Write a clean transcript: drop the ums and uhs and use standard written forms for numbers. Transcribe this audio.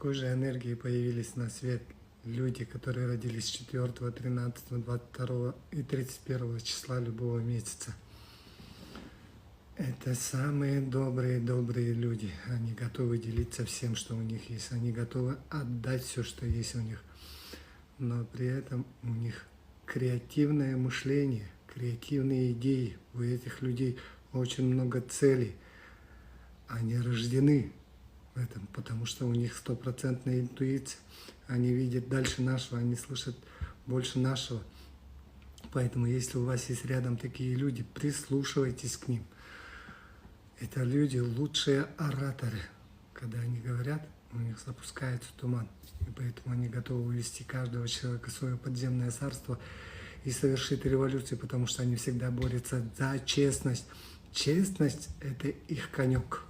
такой же энергии появились на свет люди, которые родились 4, 13, 22 и 31 числа любого месяца. Это самые добрые люди. Они готовы делиться всем, что у них есть. Они готовы отдать все, что есть у них. Но при этом у них креативное мышление, креативные идеи. У этих людей очень много целей. Они рождены в этом, потому что у них стопроцентная интуиция. Они видят дальше нашего, они слышат больше нашего. Поэтому, если у вас есть рядом такие люди, прислушивайтесь к ним. Это люди лучшие ораторы. Когда они говорят, у них запускается туман. И поэтому они готовы увести каждого человека в свое подземное царство и совершить революцию, потому что они всегда борются за честность. Честность – это их конек.